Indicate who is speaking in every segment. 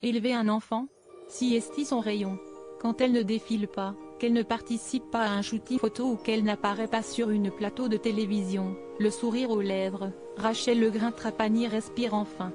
Speaker 1: Élever un enfant? Si est son rayon. Quand elle ne défile pas, qu'elle ne participe pas à un shooting photo ou qu'elle n'apparaît pas sur une plateau de télévision, le sourire aux lèvres, Rachel Legrin-Trapani respire enfin.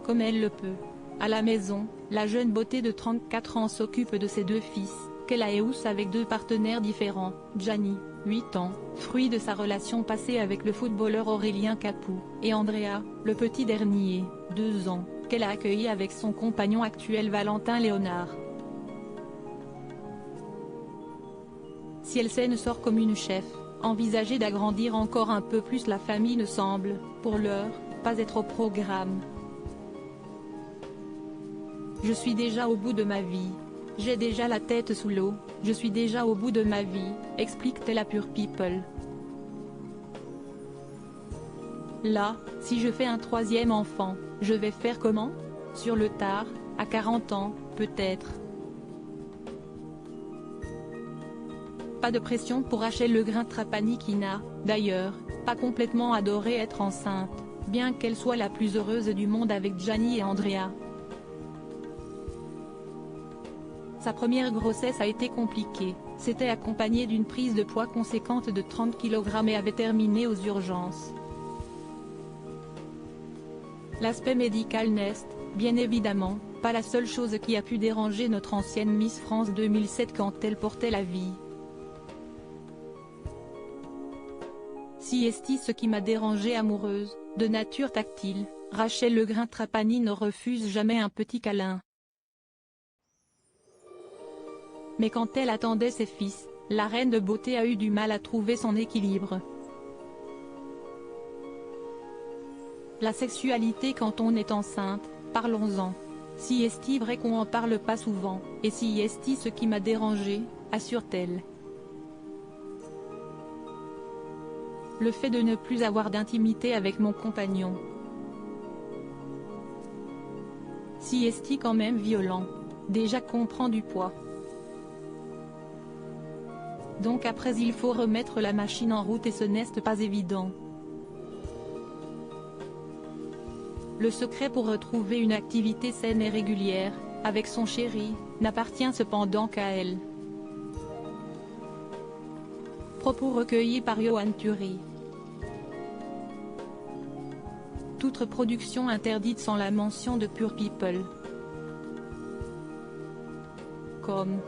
Speaker 1: Comme elle le peut. À la maison, la jeune beauté de 34 ans s'occupe de ses deux fils, qu'elle a éhousse avec deux partenaires différents, Gianni, 8 ans, fruit de sa relation passée avec le footballeur Aurélien Capou, et Andrea, le petit dernier, 2 ans, qu'elle a accueilli avec son compagnon actuel Valentin Léonard. Si elle sort comme une chef, envisager d'agrandir encore un peu plus la famille ne semble, pour l'heure, pas être au programme. Je suis déjà au bout de ma vie. J'ai déjà la tête sous l'eau, je suis déjà au bout de ma vie, explique-t-elle à Pure People. Là, si je fais un troisième enfant, je vais faire comment? Sur le tard, à 40 ans, peut-être. Pas de pression pour Rachel Legrin-Trapani qui n'a, d'ailleurs, pas complètement adoré être enceinte, bien qu'elle soit la plus heureuse du monde avec Gianni et Andrea. Sa première grossesse a été compliquée, s'était accompagnée d'une prise de poids conséquente de 30 kg et avait terminé aux urgences. L'aspect médical n'est, bien évidemment, pas la seule chose qui a pu déranger notre ancienne Miss France 2007 quand elle portait la vie. Si est ce qui m'a dérangée amoureuse, de nature tactile, Rachel Legrin-Trapani ne refuse jamais un petit câlin. Mais quand elle attendait ses fils, la reine de beauté a eu du mal à trouver son équilibre. La sexualité quand on est enceinte, parlons-en. Si est vrai qu'on en parle pas souvent, et si est ce qui m'a dérangée, assure-t-elle. Le fait de ne plus avoir d'intimité avec mon compagnon. Si est quand même violent. Déjà qu'on prend du poids. Donc après il faut remettre la machine en route et ce n'est pas évident. Le secret pour retrouver une activité saine et régulière, avec son chéri, n'appartient cependant qu'à elle. Propos recueillis par Johan Thury. Toute production interdite sans la mention de Pure People. Comme